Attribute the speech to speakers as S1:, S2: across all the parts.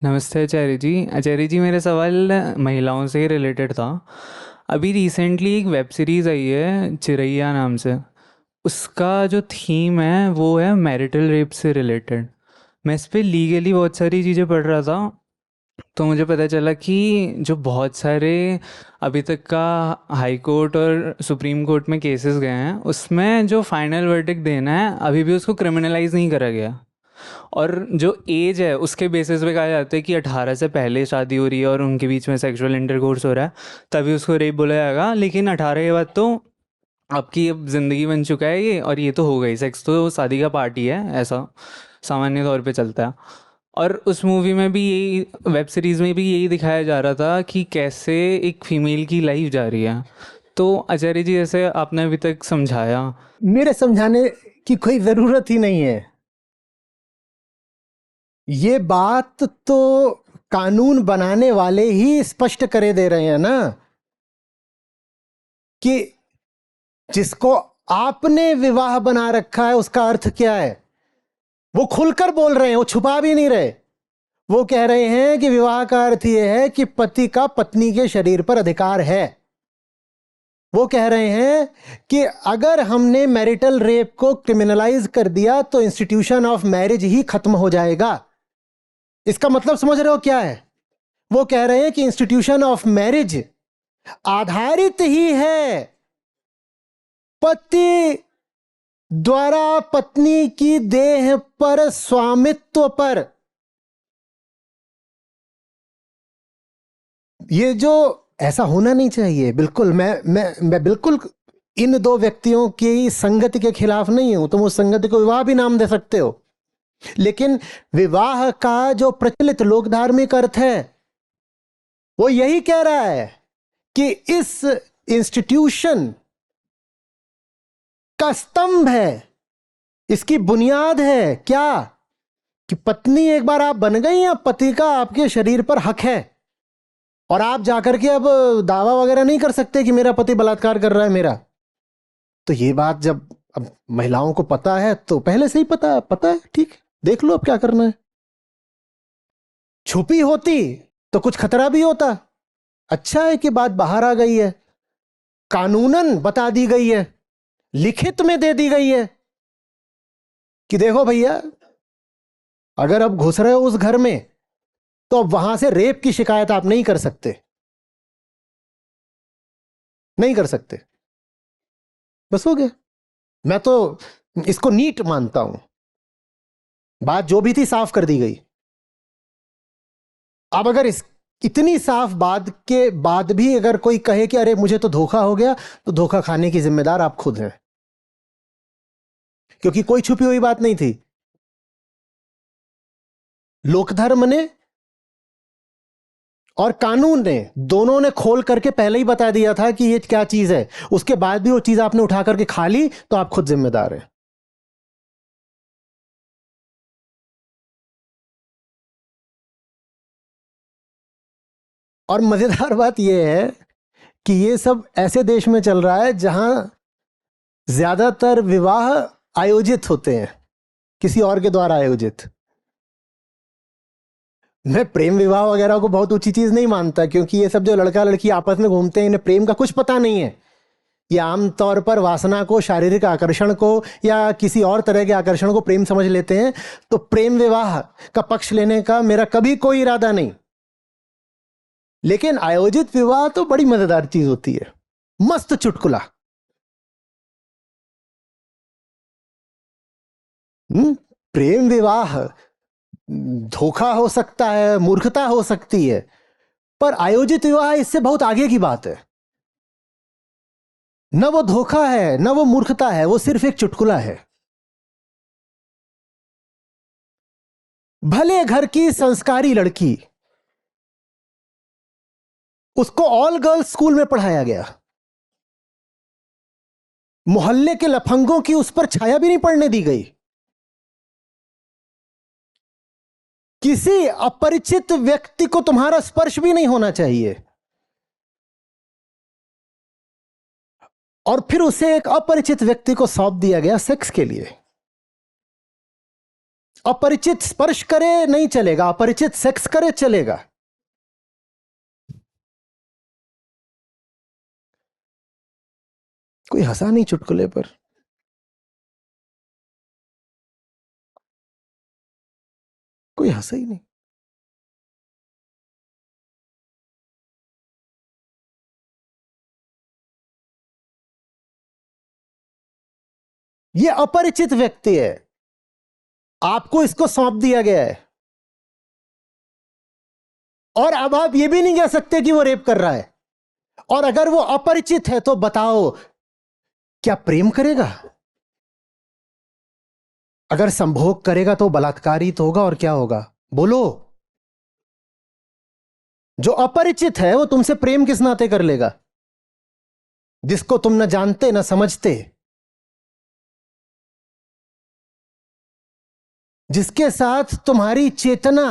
S1: नमस्ते आचार्य जी। आचार्य जी, मेरा सवाल महिलाओं से ही रिलेटेड था। अभी रिसेंटली एक वेब सीरीज़ आई है चिरैया नाम से। उसका जो थीम है वो है मैरिटल रेप से रिलेटेड। मैं इस पे लीगली बहुत सारी चीज़ें पढ़ रहा था, तो मुझे पता चला कि जो बहुत सारे अभी तक का हाई कोर्ट और सुप्रीम कोर्ट में केसेस गए हैं, उसमें जो फाइनल वर्डिक्ट देना है अभी भी उसको क्रिमिनलाइज नहीं करा गया। और जो एज है उसके बेसिस पे कहा जाता है कि 18 से पहले शादी हो रही है और उनके बीच में सेक्सुअल इंटरकोर्स हो रहा है तभी उसको रेप बोला जाएगा, लेकिन 18 के बाद तो आपकी अब ज़िंदगी बन चुका है ये, और ये तो हो गई, सेक्स तो शादी का पार्ट ही है, ऐसा सामान्य तौर पे चलता है। और उस मूवी में भी यही, वेब सीरीज़ में भी यही दिखाया जा रहा था कि कैसे एक फीमेल की लाइफ जा रही है। तो आचार्य जी, जैसे आपने अभी तक समझाया।
S2: मेरे समझाने की कोई जरूरत ही नहीं है। ये बात तो कानून बनाने वाले ही स्पष्ट करे दे रहे हैं ना, कि जिसको आपने विवाह बना रखा है उसका अर्थ क्या है। वो खुलकर बोल रहे हैं, वो छुपा भी नहीं रहे। वो कह रहे हैं कि विवाह का अर्थ यह है कि पति का पत्नी के शरीर पर अधिकार है। वो कह रहे हैं कि अगर हमने मैरिटल रेप को क्रिमिनलाइज कर दिया तो इंस्टीट्यूशन ऑफ मैरिज ही खत्म हो जाएगा। इसका मतलब समझ रहे हो क्या है? वो कह रहे हैं कि इंस्टीट्यूशन ऑफ मैरिज आधारित ही है पति द्वारा पत्नी की देह पर स्वामित्व पर। ये जो ऐसा होना नहीं चाहिए। बिल्कुल मैं बिल्कुल इन दो व्यक्तियों की संगति के खिलाफ नहीं हूं। तुम उस संगति को विवाह भी नाम दे सकते हो, लेकिन विवाह का जो प्रचलित लोक धार्मिक अर्थ है वो यही कह रहा है कि इस इंस्टीट्यूशन का स्तंभ है, इसकी बुनियाद है क्या, कि पत्नी एक बार आप बन गई हैं, पति का आपके शरीर पर हक है। और आप जाकर के अब दावा वगैरह नहीं कर सकते कि मेरा पति बलात्कार कर रहा है मेरा। तो ये बात जब अब महिलाओं को पता है तो पहले से ही पता है, ठीक है, देख लो अब क्या करना है। छुपी होती तो कुछ खतरा भी होता। अच्छा है कि बात बाहर आ गई है, कानूनन बता दी गई है, लिखित में दे दी गई है कि देखो भैया, अगर अब घुस रहे हो उस घर में तो अब वहां से रेप की शिकायत आप नहीं कर सकते, नहीं कर सकते। बस हो गया। मैं तो इसको नीट मानता हूं। बात जो भी थी साफ कर दी गई। अब अगर इस इतनी साफ बात के बाद भी अगर कोई कहे कि अरे मुझे तो धोखा हो गया, तो धोखा खाने की जिम्मेदार आप खुद हैं, क्योंकि कोई छुपी हुई बात नहीं थी। लोकधर्म ने और कानून ने, दोनों ने खोल करके पहले ही बता दिया था कि ये क्या चीज है। उसके बाद भी वो चीज आपने उठा करके खा ली तो आप खुद जिम्मेदार हैं। और मजेदार बात यह है कि ये सब ऐसे देश में चल रहा है जहां ज्यादातर विवाह आयोजित होते हैं, किसी और के द्वारा आयोजित। मैं प्रेम विवाह वगैरह को बहुत ऊंची चीज नहीं मानता, क्योंकि ये सब जो लड़का लड़की आपस में घूमते हैं, इन्हें प्रेम का कुछ पता नहीं है। ये आमतौर पर वासना को, शारीरिक आकर्षण को या किसी और तरह के आकर्षण को प्रेम समझ लेते हैं। तो प्रेम विवाह का पक्ष लेने का मेरा कभी कोई इरादा नहीं। लेकिन आयोजित विवाह तो बड़ी मजेदार चीज होती है, मस्त चुटकुला। प्रेम विवाह धोखा हो सकता है, मूर्खता हो सकती है, पर आयोजित विवाह इससे बहुत आगे की बात है। न वो धोखा है, न वो मूर्खता है, वो सिर्फ एक चुटकुला है। भले घर की संस्कारी लड़की, उसको ऑल गर्ल्स स्कूल में पढ़ाया गया, मोहल्ले के लफंगों की उस पर छाया भी नहीं पड़ने दी गई, किसी अपरिचित व्यक्ति को तुम्हारा स्पर्श भी नहीं होना चाहिए, और फिर उसे एक अपरिचित व्यक्ति को सौंप दिया गया सेक्स के लिए। अपरिचित स्पर्श करे नहीं चलेगा, अपरिचित सेक्स करे चलेगा। कोई हंसा नहीं चुटकुले पर। कोई हंसा ही नहीं। ये अपरिचित व्यक्ति है, आपको इसको सौंप दिया गया है, और अब आप ये भी नहीं कह सकते कि वो रेप कर रहा है। और अगर वो अपरिचित है तो बताओ, क्या प्रेम करेगा? अगर संभोग करेगा तो बलात्कारी तो होगा, और क्या होगा? बोलो। जो अपरिचित है वो तुमसे प्रेम किस नाते कर लेगा? जिसको तुम न जानते न समझते, जिसके साथ तुम्हारी चेतना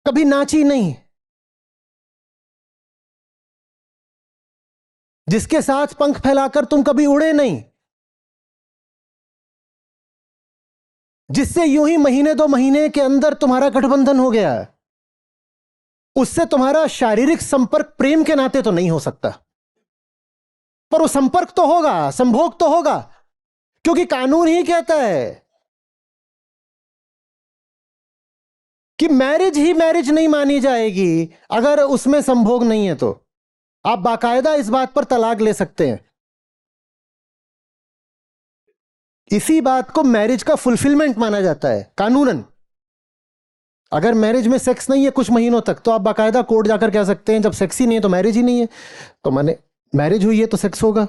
S2: कभी नाची नहीं, जिसके साथ पंख फैलाकर तुम कभी उड़े नहीं, जिससे यूं ही महीने 2 महीने के अंदर तुम्हारा गठबंधन हो गया, उससे तुम्हारा शारीरिक संपर्क प्रेम के नाते तो नहीं हो सकता, पर वो संपर्क तो होगा, संभोग तो होगा, क्योंकि कानून ही कहता है कि मैरिज ही मैरिज नहीं मानी जाएगी अगर उसमें संभोग नहीं है। तो आप बाकायदा इस बात पर तलाक ले सकते हैं। इसी बात को मैरिज का फुलफिलमेंट माना जाता है कानूनन। अगर मैरिज में सेक्स नहीं है कुछ महीनों तक, तो आप बाकायदा कोर्ट जाकर कह सकते हैं जब सेक्स ही नहीं है तो मैरिज ही नहीं है, तो माने मैरिज हुई है तो सेक्स होगा।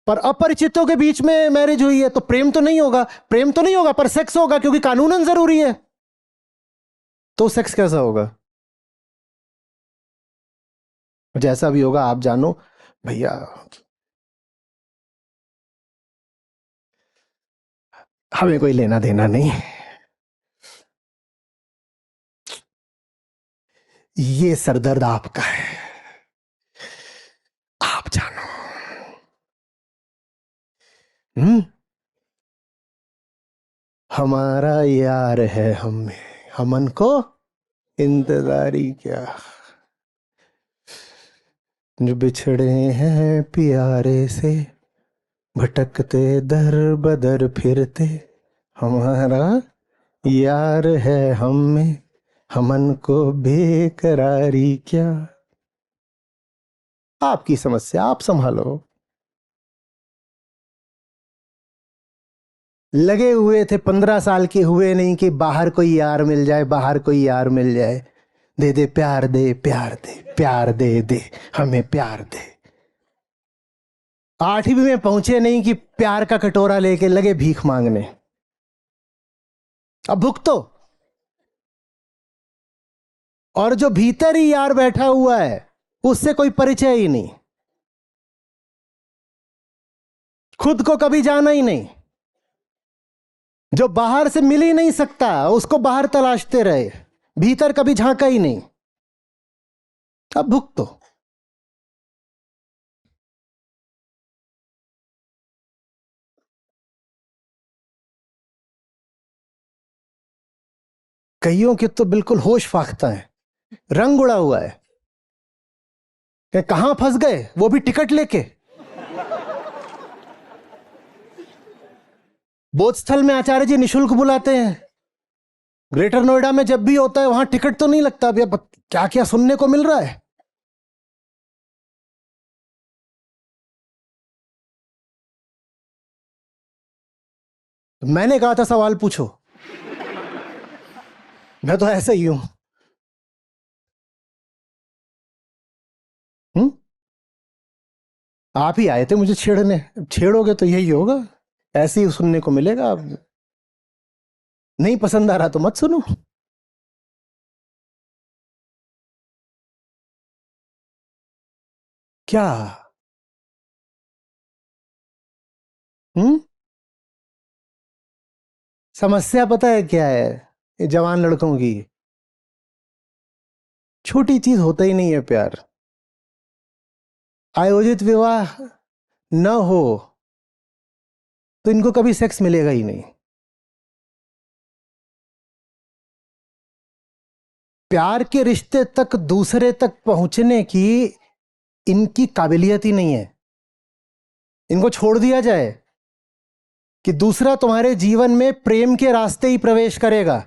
S2: पर अपरिचितों के बीच में मैरिज हुई है तो प्रेम तो नहीं होगा, प्रेम तो नहीं होगा पर सेक्स होगा, क्योंकि कानूनन जरूरी है। तो सेक्स कैसा होगा? जैसा भी होगा आप जानो भैया, हमें कोई लेना देना नहीं। ये सरदर्द आपका है, आप जानो। हमारा यार है हमें, हमन को इंतजारी क्या। जो बिछड़े हैं प्यारे से, भटकते दर बदर फिरते, हमारा यार है हमें, हमन को बेकरारी क्या। आपकी समस्या आप संभालो। लगे हुए थे 15 साल के, हुए नहीं कि बाहर कोई यार मिल जाए, बाहर कोई यार मिल जाए, दे दे प्यार, दे प्यार, दे प्यार, दे दे हमें प्यार दे। 8वीं में पहुंचे नहीं कि प्यार का कटोरा लेके लगे भीख मांगने। अब भुगतो। और जो भीतर ही यार बैठा हुआ है उससे कोई परिचय ही नहीं, खुद को कभी जाना ही नहीं, जो बाहर से मिल ही नहीं सकता उसको बाहर तलाशते रहे, भीतर कभी झांका ही नहीं। अब भुगतो। कईयों के तो बिल्कुल होश फाख्ता है, रंग उड़ा हुआ है कि कहां फंस गए, वो भी टिकट लेके। बोधस्थल में आचार्य जी निशुल्क बुलाते हैं, ग्रेटर नोएडा में जब भी होता है वहां टिकट तो नहीं लगता। अब क्या क्या सुनने को मिल रहा है। मैंने कहा था सवाल पूछो, मैं तो ऐसा ही हूं। आप ही आए थे मुझे छेड़ने, छेड़ोगे तो यही होगा, ऐसे ही सुनने को मिलेगा। अब नहीं पसंद आ रहा तो मत सुनो। क्या? हम्म समस्या पता है क्या है? ये जवान लड़कों की छोटी चीज होता ही नहीं है प्यार। आयोजित विवाह न हो तो इनको कभी सेक्स मिलेगा ही नहीं। प्यार के रिश्ते तक दूसरे तक पहुंचने की इनकी काबिलियत ही नहीं है। इनको छोड़ दिया जाए कि दूसरा तुम्हारे जीवन में प्रेम के रास्ते ही प्रवेश करेगा,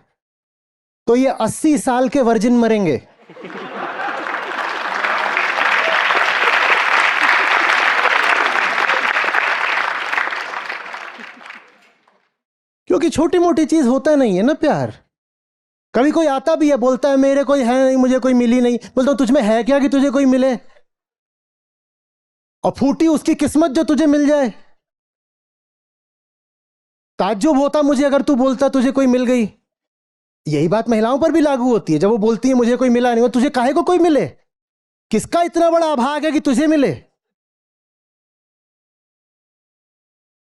S2: तो ये 80 साल के वर्जिन मरेंगे। क्योंकि छोटी मोटी चीज होता नहीं है ना प्यार। कभी कोई आता भी है, बोलता है मेरे कोई है नहीं, मुझे कोई मिली नहीं। बोलता हूं तुझ में है क्या कि तुझे कोई मिले, और फूटी उसकी किस्मत जो तुझे मिल जाए। ताज्जुब होता मुझे अगर तू बोलता तुझे कोई मिल गई। यही बात महिलाओं पर भी लागू होती है। जब वो बोलती है मुझे कोई मिला नहीं, वो तुझे काहे को कोई मिले, किसका इतना बड़ा अभाग है कि तुझे मिले।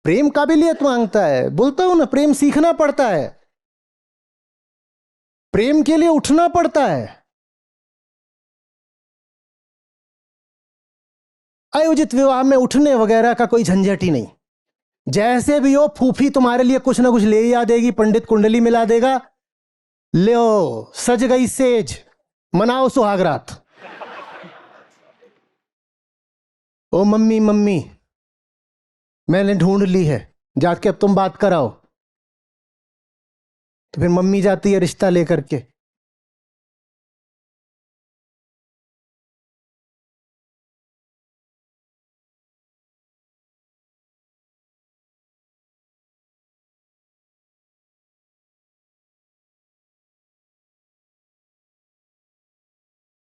S2: प्रेम काबिलियत मांगता है। बोलता हूं ना, प्रेम सीखना पड़ता है, प्रेम के लिए उठना पड़ता है। आयोजित विवाह में उठने वगैरह का कोई झंझट ही नहीं। जैसे भी हो, फूफी तुम्हारे लिए कुछ ना कुछ ले ही आ देगी, पंडित कुंडली मिला देगा, लो सज गई सेज, मनाओ सुहागरात। ओ मम्मी मम्मी, मैंने ढूंढ ली है, जाके अब तुम बात कराओ। तो फिर मम्मी जाती है रिश्ता लेकर के।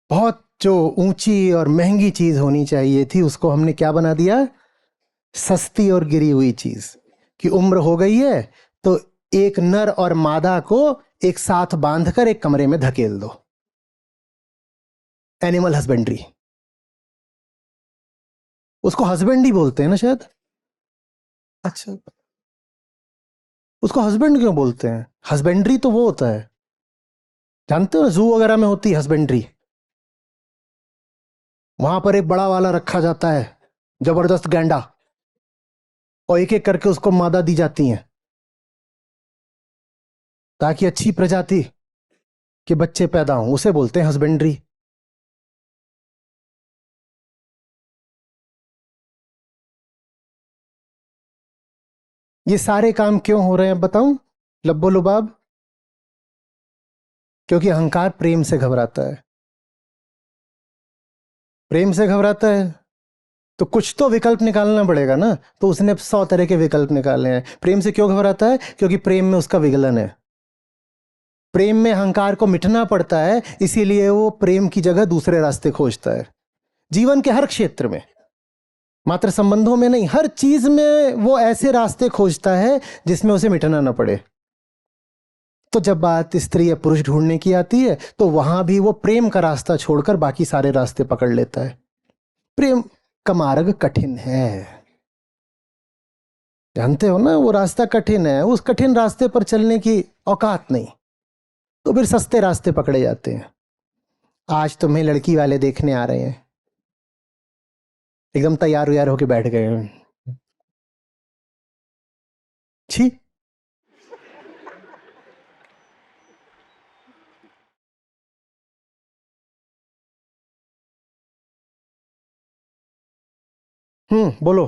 S2: बहुत जो ऊंची और महंगी चीज होनी चाहिए थी, उसको हमने क्या बना दिया, सस्ती और गिरी हुई चीज। कि उम्र हो गई है तो एक नर और मादा को एक साथ बांधकर एक कमरे में धकेल दो। एनिमल हस्बेंड्री, उसको हस्बैंड ही बोलते हैं ना शायद। अच्छा, उसको हस्बैंड क्यों बोलते हैं? हस्बेंड्री तो वो होता है, जानते हो ना, जू वगैरह में होती है हस्बेंड्री। वहां पर एक बड़ा वाला रखा जाता है, जबरदस्त गैंडा, और एक एक करके उसको मादा दी जाती हैं ताकि अच्छी प्रजाति के बच्चे पैदा हों। उसे बोलते हैं हस्बेंड्री। ये सारे काम क्यों हो रहे हैं बताऊं, लब्बो लुबाब? क्योंकि अहंकार प्रेम से घबराता है। प्रेम से घबराता है तो कुछ तो विकल्प निकालना पड़ेगा ना। तो उसने 100 तरह के विकल्प निकाले हैं। प्रेम से क्यों घबराता है? क्योंकि प्रेम में उसका विगलन है। प्रेम में अहंकार को मिटना पड़ता है, इसीलिए वो प्रेम की जगह दूसरे रास्ते खोजता है। जीवन के हर क्षेत्र में, मात्र संबंधों में नहीं, हर चीज में वो ऐसे रास्ते खोजता है जिसमें उसे मिटना ना पड़े। तो जब बात स्त्री या पुरुष ढूंढने की आती है तो वहां भी वो प्रेम का रास्ता छोड़कर बाकी सारे रास्ते पकड़ लेता है। प्रेम का मार्ग कठिन है, जानते हो ना, वो रास्ता कठिन है। उस कठिन रास्ते पर चलने की औकात नहीं, तो फिर सस्ते रास्ते पकड़े जाते हैं। आज तुम्हें लड़की वाले देखने आ रहे हैं, एकदम तैयार व्यार होके बैठ गए हैं। छी, बोलो।